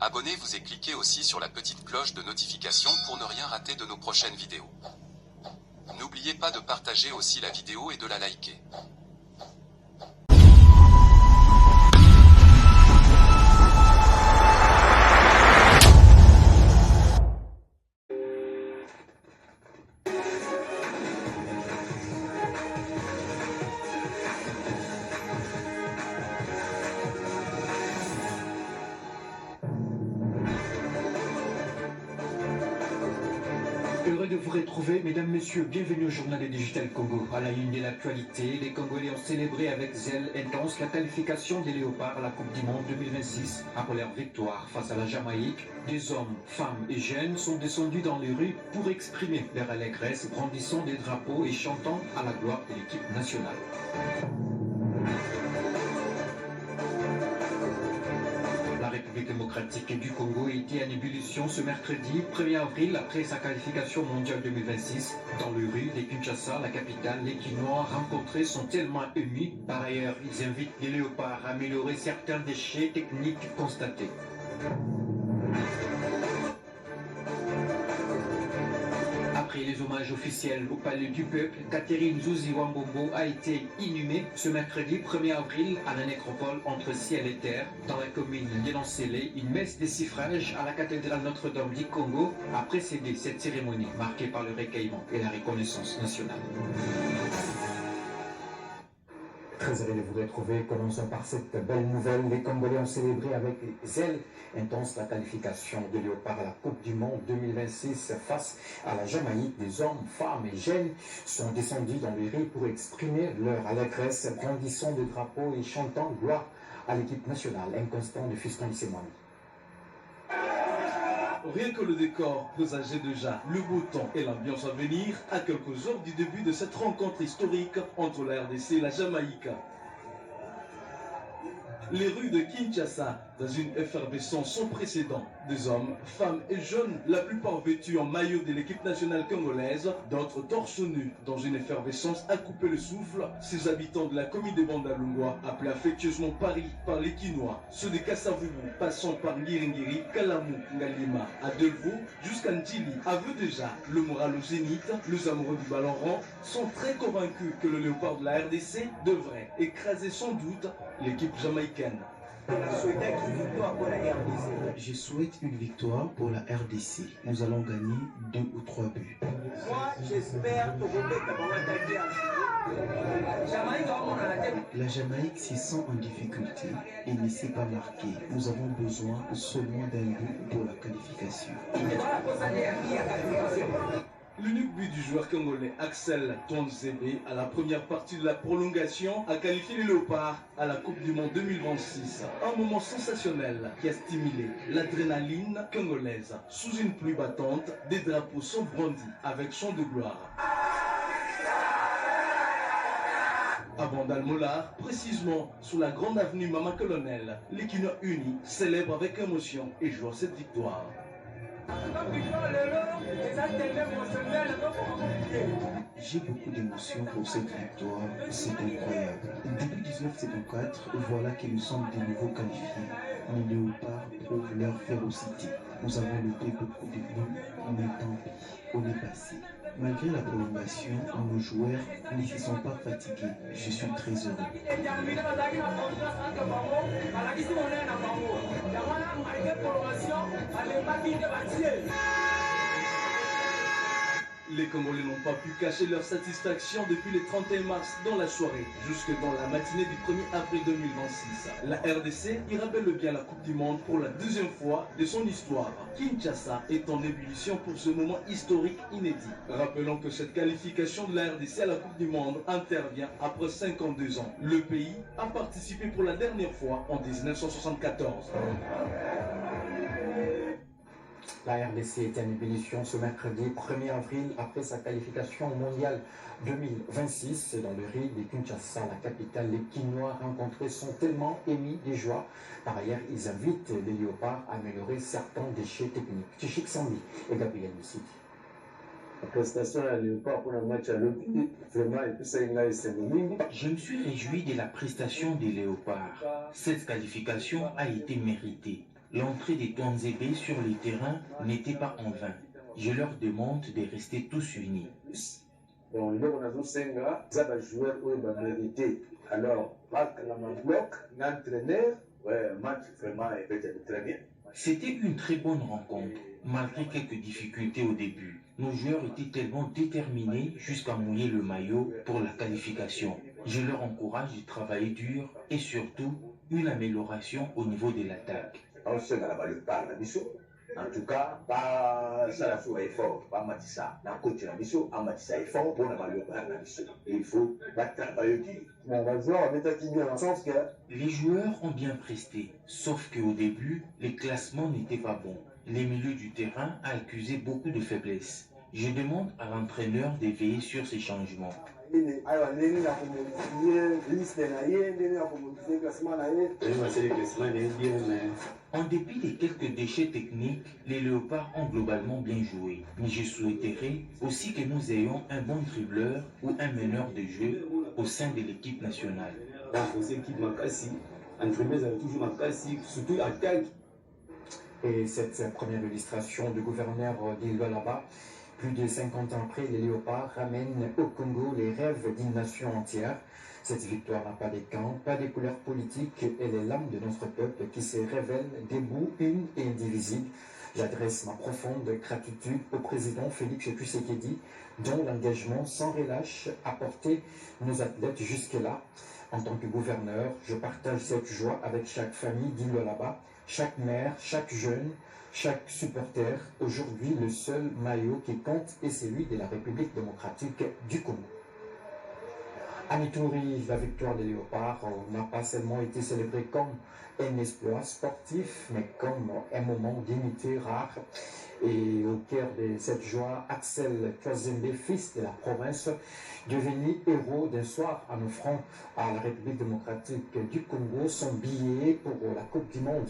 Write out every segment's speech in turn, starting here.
Abonnez-vous et cliquez aussi sur la petite cloche de notification pour ne rien rater de nos prochaines vidéos. N'oubliez pas de partager aussi la vidéo et de la liker. Heureux de vous retrouver, mesdames, messieurs, bienvenue au journal de Digital Congo. À la une de l'actualité, les Congolais ont célébré avec zèle intense la qualification des Léopards à la Coupe du Monde 2026. Après leur victoire face à la Jamaïque, des hommes, femmes et jeunes sont descendus dans les rues pour exprimer leur allégresse, brandissant des drapeaux et chantant à la gloire de l'équipe nationale. La République démocratique du Congo était en ébullition ce mercredi 1er avril après sa qualification mondiale 2026. Dans les rues de Kinshasa, la capitale, les Quinois rencontrés sont tellement émus. Par ailleurs, ils invitent les Léopards à améliorer certains déchets techniques constatés. Après les hommages officiels au palais du peuple, Catherine Zouzi Wambombo a été inhumée ce mercredi 1er avril à la nécropole entre ciel et terre, dans la commune d'Elancélé. Une messe de suffrage à la cathédrale Notre-Dame du Congo a précédé cette cérémonie marquée par le recueillement et la reconnaissance nationale. Très heureux de vous retrouver. Commençons par cette belle nouvelle. Les Congolais ont célébré avec zèle intense la qualification de Léopard à la Coupe du Monde 2026 face à la Jamaïque. Des hommes, femmes et jeunes sont descendus dans les rues pour exprimer leur allégresse, brandissant des drapeaux et chantant gloire à l'équipe nationale. Inconstant de Fiston Lissemani. Rien que le décor présageait déjà le beau temps et l'ambiance à venir à quelques heures du début de cette rencontre historique entre la RDC et la Jamaïque. Les rues de Kinshasa, dans une effervescence sans précédent, des hommes, femmes et jeunes, la plupart vêtus en maillot de l'équipe nationale congolaise, d'autres torse nus, dans une effervescence à couper le souffle, ces habitants de la commune de Bandalungwa, appelés affectueusement Paris par les Quinois, ceux de Kassavubu, passant par Ngiringiri, Kalamu, Ngalima, à Delvaux, jusqu'à Ndjili, avouent déjà le moral au zénith. Les amoureux du ballon rond sont très convaincus que le léopard de la RDC devrait écraser sans doute l'équipe jamaïcaine. Je souhaite une victoire pour la RDC. Nous allons gagner 2 ou 3 buts. Moi, j'espère que vous La Jamaïque s'y sent en difficulté et ne s'est pas marquée. Nous avons besoin seulement d'un but pour la qualification. L'unique but du joueur congolais Axel Tonzebe à la première partie de la prolongation a qualifié les Léopards à la Coupe du Monde 2026. Un moment sensationnel qui a stimulé l'adrénaline congolaise. Sous une pluie battante, des drapeaux sont brandis avec chant de gloire. À Bandal-Molar, précisément sous la grande avenue Mama Colonel, les Quinois unis célèbrent avec émotion et jouent cette victoire. J'ai beaucoup d'émotions pour cette victoire, c'est incroyable. Depuis 1974, voilà que nous sommes de nouveau qualifiés. Les Léopards prouvent leur férocité. Nous avons lutté beaucoup de buts, mais tant pis, on est passé. Malgré la prolongation, nos joueurs ne se sont pas fatigués. Je suis très heureux. Les Congolais n'ont pas pu cacher leur satisfaction depuis le 31 mars dans la soirée, jusque dans la matinée du 1er avril 2026. La RDC y rappelle bien la Coupe du Monde pour la deuxième fois de son histoire. Kinshasa est en ébullition pour ce moment historique inédit. Rappelons que cette qualification de la RDC à la Coupe du Monde intervient après 52 ans. Le pays a participé pour la dernière fois en 1974. La RDC est en ébullition ce mercredi 1er avril après sa qualification mondiale 2026 dans le riz de Kinshasa, la capitale. Les Quinois rencontrés sont tellement émis de joie. Par ailleurs, ils invitent les Léopards à améliorer certains déchets techniques. Tchik Sambi et Gabriel Moussidi. La prestation à Léopard pour le match à l'OPI, vraiment, et puis ça, il a essayé. Je me suis réjoui de la prestation des Léopards. Cette qualification a été méritée. L'entrée des Twanzébé sur les terrains n'était pas en vain. Je leur demande de rester tous unis. Bon, là, on a vu Senga, ça va jouer où il va mériter. Alors, Marc Lamabloc, l'entraîneur, ouais, match vraiment peut-être très bien. C'était une très bonne rencontre, malgré quelques difficultés au début. Nos joueurs étaient tellement déterminés jusqu'à mouiller le maillot pour la qualification. Je leur encourage de travailler dur et surtout une amélioration au niveau de l'attaque. On se met là-bas le par la mission. En tout cas, pas ça la soit effort, pas Matissa. La coach la mission, à Matissa effort pour la valeur par la mission. Et il faut travailler dur. Mais on va voir, on est bien dans le sens que. Les joueurs ont bien presté, sauf qu'au début, les classements n'étaient pas bons. Les milieux du terrain a accusé beaucoup de faiblesses. Je demande à l'entraîneur de veiller sur ces changements. En dépit des quelques déchets techniques, les Léopards ont globalement bien joué. Mais je souhaiterais aussi que nous ayons un bon dribbleur ou un meneur de jeu au sein de l'équipe nationale. Et cette première illustration du gouverneur d'Illualaba, plus de 50 ans après, les Léopards ramènent au Congo les rêves d'une nation entière. Cette victoire n'a pas de camp, pas de couleurs politiques, elle est l'âme de notre peuple qui se révèle debout, une et indivisible. J'adresse ma profonde gratitude au président Félix Tshisekedi, dont l'engagement sans relâche a porté nos athlètes jusque-là. En tant que gouverneur, je partage cette joie avec chaque famille d'Illualaba, chaque mère, chaque jeune, chaque supporter. Aujourd'hui, le seul maillot qui compte est celui de la République démocratique du Congo. À Ituri, la victoire des Léopards n'a pas seulement été célébrée comme un exploit sportif, mais comme un moment d'unité rare. Et au cœur de cette joie, Axel Twazembe, fils de la province, devenu héros d'un soir en offrant à la République démocratique du Congo son billet pour la Coupe du Monde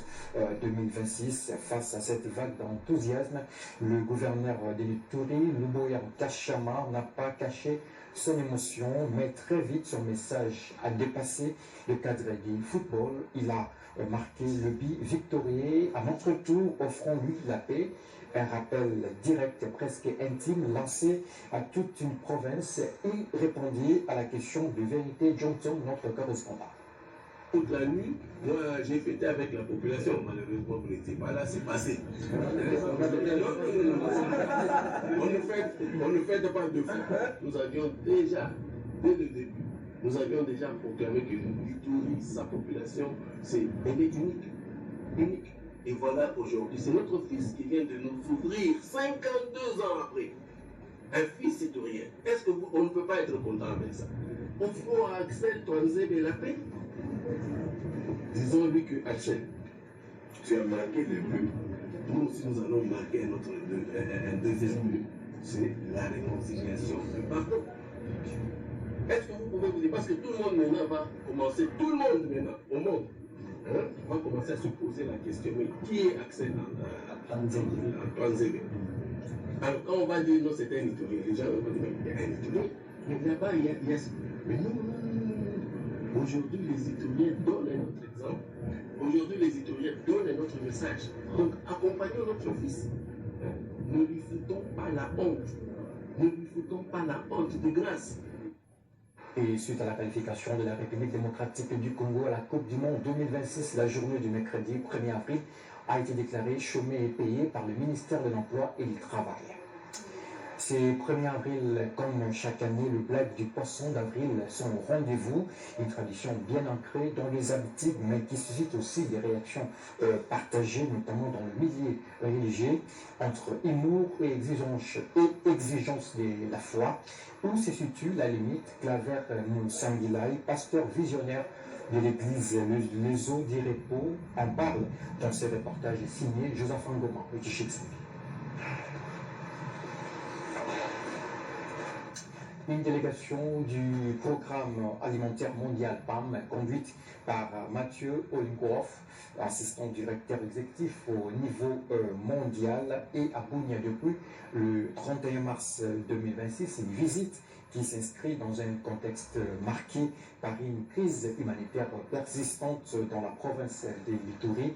2026. Face à cette vague d'enthousiasme, le gouverneur de l'Ituri, Luboya Kachama, n'a pas caché son émotion, mais très vite son message a dépassé le cadre du football. Il a marqué le but victorieux à notre tour, offrons-lui la paix. Un rappel direct, presque intime, lancé à toute une province. Il répondit à la question de vérité. Johnson, notre correspondant. Toute la nuit, moi j'ai fêté avec la population, malheureusement vous n'étiez pas là, c'est passé. On ne fait pas de fou. Nous avions déjà, dès le début, nous avions déjà proclamé que l'Ituri, sa population, elle est unique. Unique. Et voilà aujourd'hui, c'est notre fils qui vient de nous ouvrir 52 ans après. Un fils iturien. Est-ce qu'on ne peut pas être content avec ça? Offrons à Axel Twanzebe la paix. Disons-lui que Axel, tu as marqué le but. Nous aussi, nous allons marquer un deuxième but. C'est la réconciliation, le pardon. Est-ce que vous pouvez vous dire, parce que tout le monde maintenant va commencer, tout le monde maintenant, au monde, va commencer à se poser la question, mais qui est Axel Twanzebe? Alors quand on va dire non, c'est un Iturien, les gens vont dire, il y a un Iturien, mais là-bas, il y a... Mais non. Aujourd'hui, les Ituriens donnent un autre exemple. Aujourd'hui, les Ituriens donnent un autre message. Donc, accompagnons notre fils. Ne lui foutons pas la honte. Ne lui foutons pas la honte de grâce. Et suite à la qualification de la République démocratique du Congo à la Coupe du Monde 2026, la journée du mercredi 1er avril a été déclarée chômée et payée par le ministère de l'Emploi et du Travail. C'est 1er avril, comme chaque année, le blague du poisson d'avril sont au rendez-vous, une tradition bien ancrée dans les habitudes, mais qui suscite aussi des réactions partagées, notamment dans le milieu religieux, entre humour et exigence de la foi. Où se situe la limite? Claver Moussangilai, pasteur visionnaire de l'église Les Eaux d'Irepo, en parle dans ce reportage signé Joseph Ngoma et Tchichitsi. Une délégation du Programme alimentaire mondial PAM, conduite par Mathieu Olingoff, assistant directeur exécutif au niveau mondial, et à Bunia depuis le 31 mars 2026, une visite qui s'inscrit dans un contexte marqué par une crise humanitaire persistante dans la province de l'Ituri.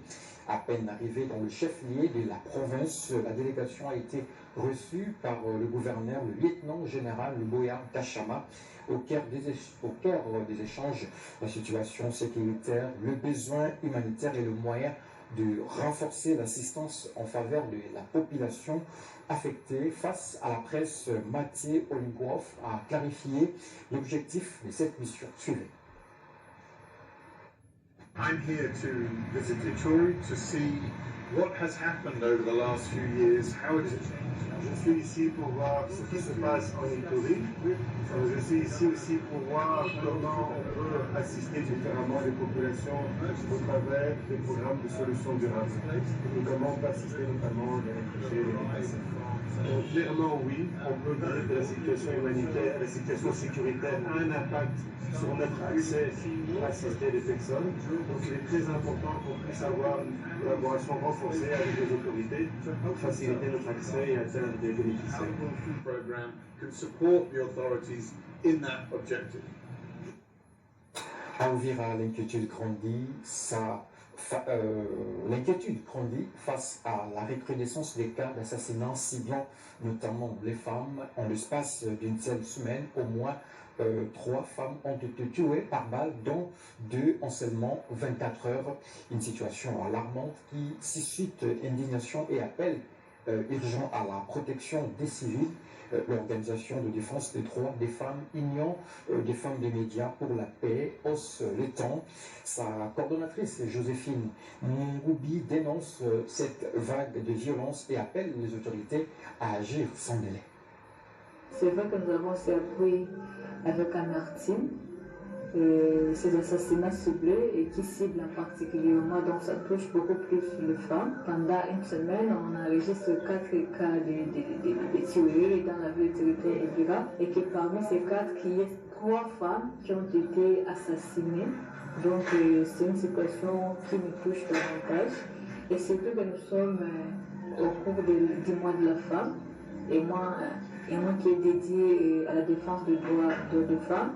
À peine arrivée dans le chef-lieu de la province, la délégation a été reçue par le gouverneur, le lieutenant-général Boya Kachama. Au cœur des échanges, la situation sécuritaire, le besoin humanitaire et le moyen de renforcer l'assistance en faveur de la population affectée. Face à la presse, Mathieu Olingov a clarifié l'objectif de cette mission. Suivez. I'm here to visit Ituri to see what has happened over the last few years, how it has changed. Je suis ici pour voir ce qui se passe en Ituri. Je suis ici aussi pour voir comment on peut assister différemment les populations au travers des programmes de solutions durables et comment on peut assister notamment les réfugiés et les déplacés. Donc, clairement, oui, on peut dire que la situation humanitaire, la situation sécuritaire a un impact sur notre accès à assister les personnes. Donc, il est très important qu'on puisse avoir une collaboration renforcée avec les autorités pour faciliter notre accès et atteindre des bénéficiaires. Program can support the authorities in that objective. À Uvira, l'inquiétude grandit, face à la recrudescence des cas d'assassinats ciblant notamment les femmes. En l'espace d'une seule semaine, au moins 3 femmes ont été tuées par balle, dont 2 en seulement 24 heures. Une situation alarmante qui suscite indignation et appel urgent à la protection des civils. L'Organisation de défense des droits des femmes, Union des femmes des médias pour la paix, hausse les temps. Sa coordonnatrice, Joséphine Mungoubi, dénonce cette vague de violence et appelle les autorités à agir sans délai. C'est vrai que nous avons aussi appris avec amertume ces assassinats ciblés et qui ciblent en particulièrement, donc ça touche beaucoup plus les femmes. Pendant une semaine, on enregistre 4 cas de tueries dans la ville territoire de Uvira et que parmi ces 4, il y a 3 femmes qui ont été assassinées. Donc c'est une situation qui me touche davantage. Et surtout que nous sommes au cours du mois de la femme et moi qui est dédié à la défense des droits de femmes,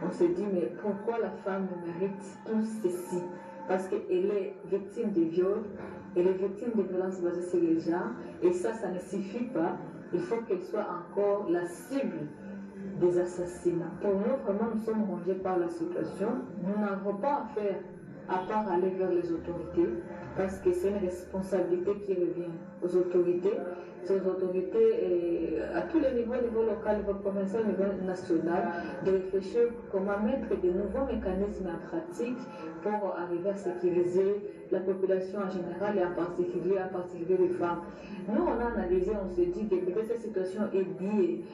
on se dit mais pourquoi la femme mérite tout ceci? Parce qu'elle est victime de viols, elle est victime de violences basées sur les genres, et ça ne suffit pas. Il faut qu'elle soit encore la cible des assassinats. Pour nous, vraiment, nous sommes rongés par la situation. Nous n'avons pas à faire à part aller vers les autorités, parce que c'est une responsabilité qui revient aux autorités. Ces autorités, à tous les niveaux, niveau local, niveau provincial, niveau national, de réfléchir comment mettre de nouveaux mécanismes en pratique pour arriver à sécuriser la population en général et en particulier les femmes. Nous, on a analysé, on se dit que peut-être cette situation est liée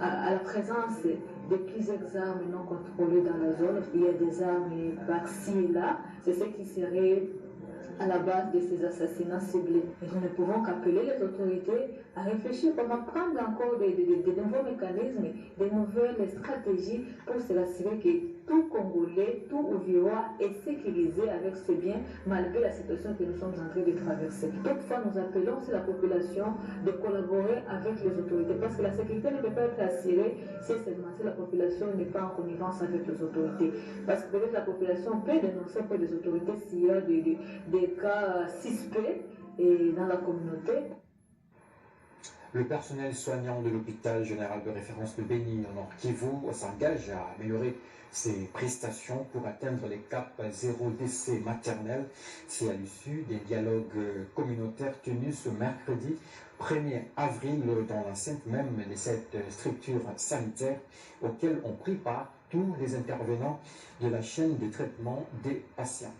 à la présence de plusieurs armes non contrôlées dans la zone. Il y a des armes par-ci et là. C'est ce qui serait à la base de ces assassinats ciblés. Et nous ne pouvons qu'appeler les autorités à réfléchir comment prendre encore de nouveaux mécanismes, de nouvelles stratégies pour s'assurer que tout Congolais, tout Uvira est sécurisé avec ce bien, malgré la situation que nous sommes en train de traverser. Toutefois, nous appelons la population de collaborer avec les autorités, parce que la sécurité ne peut pas être assurée si seulement si la population n'est pas en connivence avec les autorités. Parce que peut-être la population peut dénoncer auprès des autorités s'il y a des cas suspects dans la communauté. Le personnel soignant de l'hôpital général de référence de Beni en Nord Kivu s'engage à améliorer ses prestations pour atteindre les caps 0 décès maternel. C'est à l'issue des dialogues communautaires tenus ce mercredi 1er avril dans l'enceinte même de cette structure sanitaire auquel ont pris part tous les intervenants de la chaîne de traitement des patients.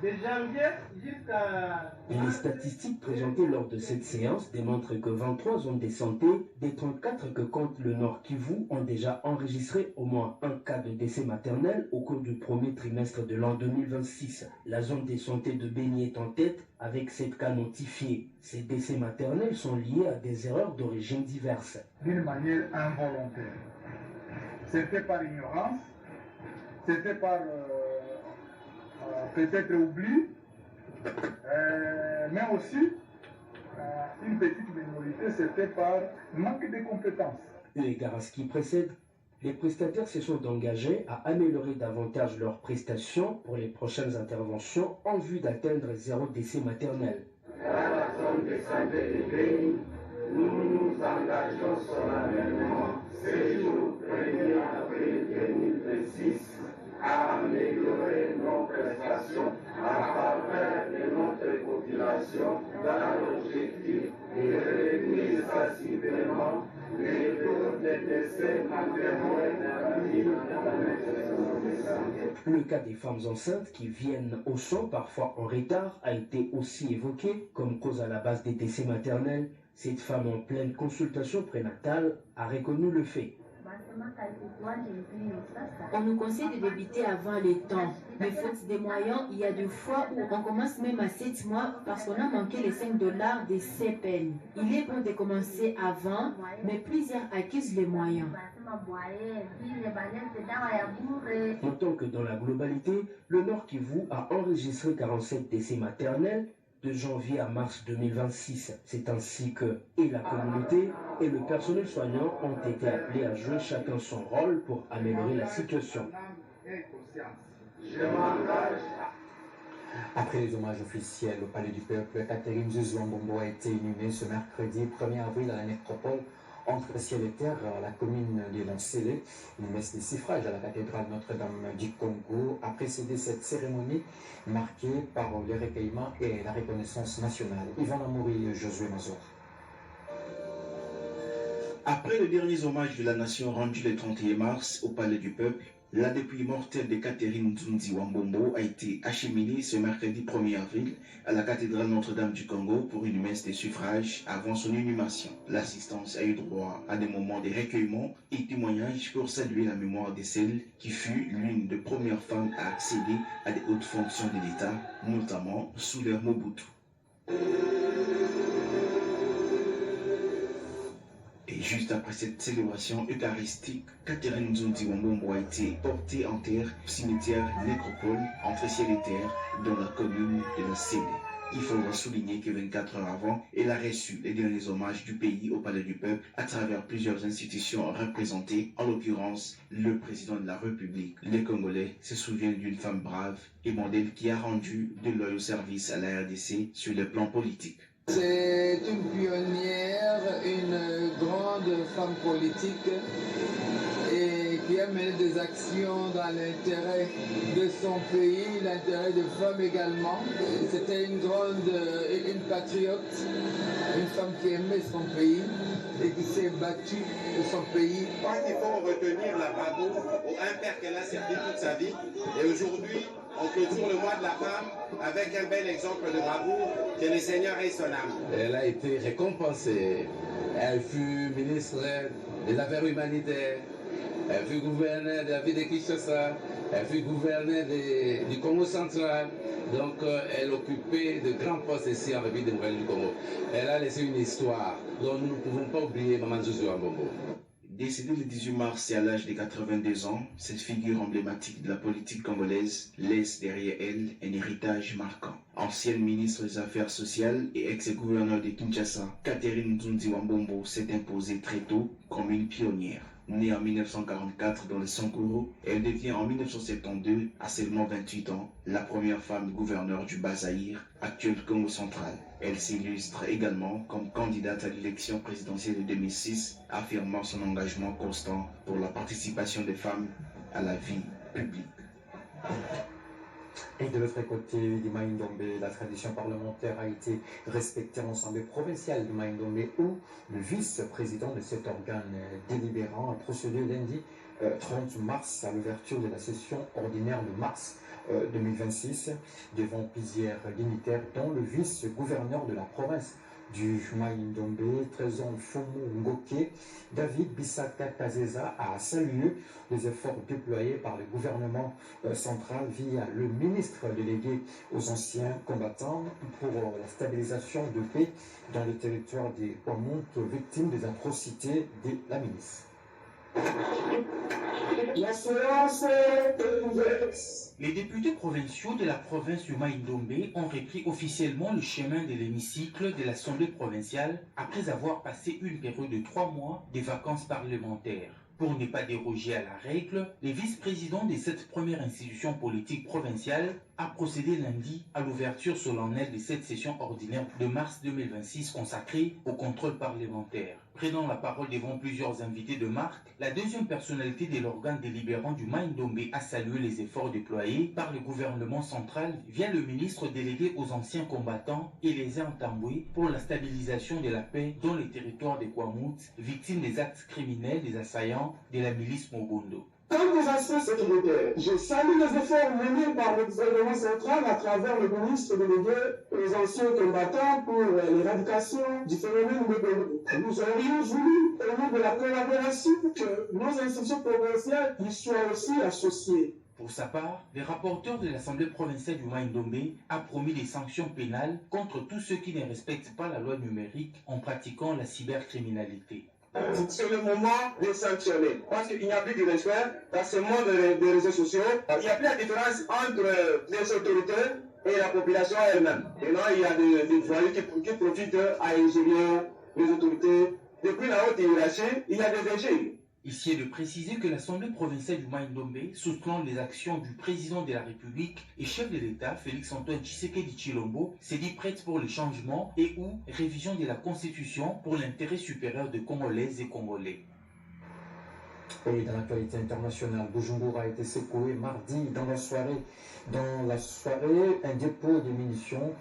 De janvier jusqu'à... Les statistiques présentées lors de cette séance démontrent que 23 zones de santé des 34 que compte le Nord Kivu ont déjà enregistré au moins un cas de décès maternel au cours du premier trimestre de l'an 2026. La zone de santé de Beni est en tête avec 7 cas notifiés. Ces décès maternels sont liés à des erreurs d'origine diverses. D'une manière involontaire. C'était par ignorance, c'était par... peut-être oubli, mais aussi une petite minorité, c'était par manque de compétences. Eu égard à ce qui précède, les prestataires se sont engagés à améliorer davantage leurs prestations pour les prochaines interventions en vue d'atteindre 0 décès maternel. À la zone de santé du pays, nous nous engageons solennellement ce jour 1er avril 2026 à améliorer nos prestations en faveur de notre population dans l'objectif de réduire sensiblement les taux de décès maternels. Le cas des femmes enceintes qui viennent au sang parfois en retard a été aussi évoqué comme cause à la base des décès maternels. Cette femme en pleine consultation prénatale a reconnu le fait. On nous conseille de débuter avant le temps, mais faute des moyens, il y a des fois où on commence même à 7 mois parce qu'on a manqué les $5 de CPN. Il est bon de commencer avant, mais plusieurs accusent les moyens. Notons que dans la globalité, le Nord Kivu a enregistré 47 décès maternels de janvier à mars 2026. C'est ainsi que la communauté et le personnel soignant ont été appelés à jouer chacun son rôle pour améliorer la situation. Après les hommages officiels au Palais du Peuple, Catherine Zouambombo a été inhumée ce mercredi 1er avril à la nécropole entre ciel et terre, à la commune de Lancélé. Une messe de suffrage à la cathédrale Notre-Dame du Congo a précédé cette cérémonie marquée par les recueillements et la reconnaissance nationale. Yvan Amouri, Josué Mazor. Après les derniers hommages de la nation rendus le 31 mars au Palais du Peuple, la dépouille mortelle de Catherine Nzunzi-Wambombo a été acheminée ce mercredi 1er avril à la cathédrale Notre-Dame du Congo pour une messe de suffrage avant son inhumation. L'assistance a eu droit à des moments de recueillement et témoignages pour saluer la mémoire de celle qui fut l'une des premières femmes à accéder à des hautes fonctions de l'État, notamment sous l'ère Mobutu. Et juste après cette célébration eucharistique, Catherine Nzunzi-Wambombo a été portée en terre au cimetière nécropole entre ciel et terre dans la commune de la Célé. Il faudra souligner que 24 heures avant, elle a reçu les derniers hommages du pays au Palais du Peuple à travers plusieurs institutions représentées, en l'occurrence le président de la République. Les Congolais se souviennent d'une femme brave et modèle qui a rendu de loyaux services à la RDC sur le plan politique. C'est une pionnière, une grande femme politique et qui a mené des actions dans l'intérêt de son pays, l'intérêt des femmes également. C'était une patriote, une femme qui aimait son pays et qui s'est battue pour son pays. Je pense qu'il faut retenir la bravoure au père qu'elle a servi toute sa vie. Et aujourd'hui, on clôture le mois de la femme avec un bel exemple de bravoure, que le Seigneur ait son âme. Elle a été récompensée. Elle fut ministre des Affaires humanitaires. Elle fut gouverneur de la ville de Kinshasa. Elle fut gouverneur du Congo central. Donc elle occupait de grands postes ici en République démocratique du Congo. Elle a laissé une histoire dont nous ne pouvons pas oublier Maman Nzunzi-Wambombo. Décédée le 18 mars et à l'âge de 82 ans, cette figure emblématique de la politique congolaise laisse derrière elle un héritage marquant. Ancienne ministre des Affaires sociales et ex-gouverneur de Kinshasa, Catherine Nzunzi-Wambombo s'est imposée très tôt comme une pionnière. Née en 1944 dans le Sankuru, elle devient en 1972, à seulement 28 ans, la première femme gouverneure du Bas-Zaïre, actuel Congo central. Elle s'illustre également comme candidate à l'élection présidentielle de 2006, affirmant son engagement constant pour la participation des femmes à la vie publique. Et de l'autre côté du Maïndombe, la tradition parlementaire a été respectée en l'Assemblée provinciale du Maïndombe où le vice-président de cet organe délibérant a procédé lundi 30 mars à l'ouverture de la session ordinaire de mars 2026 devant plusieurs dignitaires dont le vice-gouverneur de la province du Maïndombe, Trésor Fomo Ngoke. David Bissaka Kazeza a salué les efforts déployés par le gouvernement central via le ministre délégué aux anciens combattants pour la stabilisation de paix dans le territoire des Ouamountes victimes des atrocités de la milice. La séance est ouverte. Les députés provinciaux de la province du Maïndombe ont repris officiellement le chemin de l'hémicycle de l'Assemblée provinciale après avoir passé une période de 3 mois de vacances parlementaires. Pour ne pas déroger à la règle, le vice-président de cette première institution politique provinciale a procédé lundi à l'ouverture solennelle de cette session ordinaire de mars 2026 consacrée au contrôle parlementaire. Prenant la parole devant plusieurs invités de marque, la deuxième personnalité de l'organe délibérant du Maïndombe a salué les efforts déployés par le gouvernement central via le ministre délégué aux anciens combattants et les Intamboué pour la stabilisation de la paix dans les territoires de Kwamut, victimes des actes criminels des assaillants de la milice Mobondo. Comme des aspects sécuritaires, je salue les efforts menés par le gouvernement central à travers le ministre délégué aux anciens combattants pour l'éradication du phénomène Mobondo. Nous aurions voulu, au nom de la collaboration, que nos institutions provinciales y soient aussi associées. Pour sa part, le rapporteur de l'Assemblée provinciale du Maïndombe a promis des sanctions pénales contre tous ceux qui ne respectent pas la loi numérique en pratiquant la cybercriminalité. C'est le moment de sanctionner. Parce qu'il n'y a plus de respect dans ce monde des réseaux sociaux. Il n'y a plus la différence entre les autorités et la population elle-même. Maintenant, il y a des voyous qui profitent à ingénier les autorités. Depuis la haute hiérarchie, il y a des DG. Ici est de préciser que l'Assemblée provinciale du Maïndombe, soutenant les actions du président de la République et chef de l'État, Félix-Antoine Tshisekedi Tshilombo, s'est dit prête pour le changement et ou révision de la Constitution pour l'intérêt supérieur des Congolaises et Congolais. Et dans l'actualité internationale, Bujumbura a été secoué mardi dans la soirée, un dépôt de munitions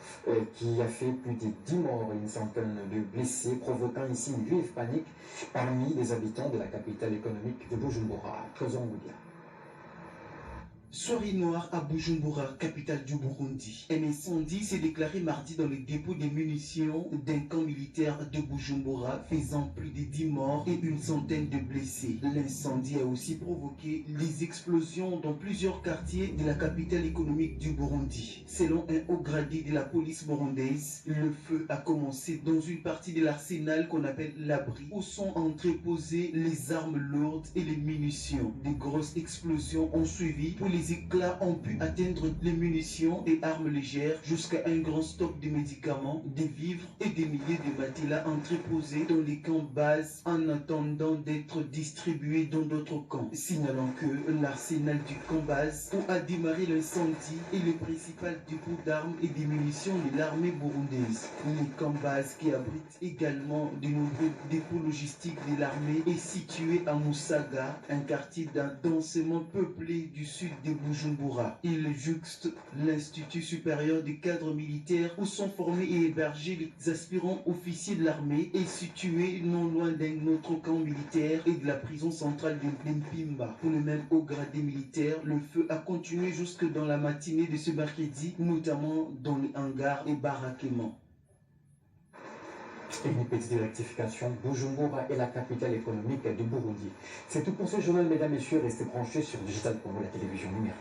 qui a fait plus de 10 morts et une centaine de blessés, provoquant ici une vive panique parmi les habitants de la capitale économique de Bujumbura. Trésor Moudia. Soirée noire à Bujumbura, capitale du Burundi. Un incendie s'est déclaré mardi dans le dépôt de munitions d'un camp militaire de Bujumbura, faisant plus de 10 morts et une centaine de blessés. L'incendie a aussi provoqué les explosions dans plusieurs quartiers de la capitale économique du Burundi. Selon un haut gradé de la police burundaise, le feu a commencé dans une partie de l'arsenal qu'on appelle l'abri, où sont entreposées les armes lourdes et les munitions. De grosses explosions ont suivi pour les éclats ont pu atteindre les munitions et armes légères jusqu'à un grand stock de médicaments, de vivres et des milliers de matelas entreposés dans les camps bases en attendant d'être distribués dans d'autres camps. Signalant que l'arsenal du camp base où a démarré l'incendie est le principal dépôt d'armes et de munitions de l'armée burundaise. Les camps bases qui abritent également de nombreux dépôts logistiques de l'armée est situé à Musaga, un quartier densément peuplé du sud de Bujumbura. Il jouxte l'Institut supérieur des cadres militaires où sont formés et hébergés les aspirants officiers de l'armée et situé non loin d'un autre camp militaire et de la prison centrale de Mpimba. Pour le même haut gradé militaire, le feu a continué jusque dans la matinée de ce mercredi, notamment dans les hangars et baraquements. Et une petite rectification, Bujumbura est la capitale économique du Burundi. C'est tout pour ce journal, mesdames et messieurs. Restez branchés sur Digital Congo, la télévision numérique.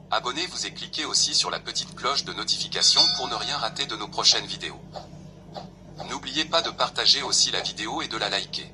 Abonnez-vous et cliquez aussi sur la petite cloche de notification pour ne rien rater de nos prochaines vidéos. N'oubliez pas de partager aussi la vidéo et de la liker.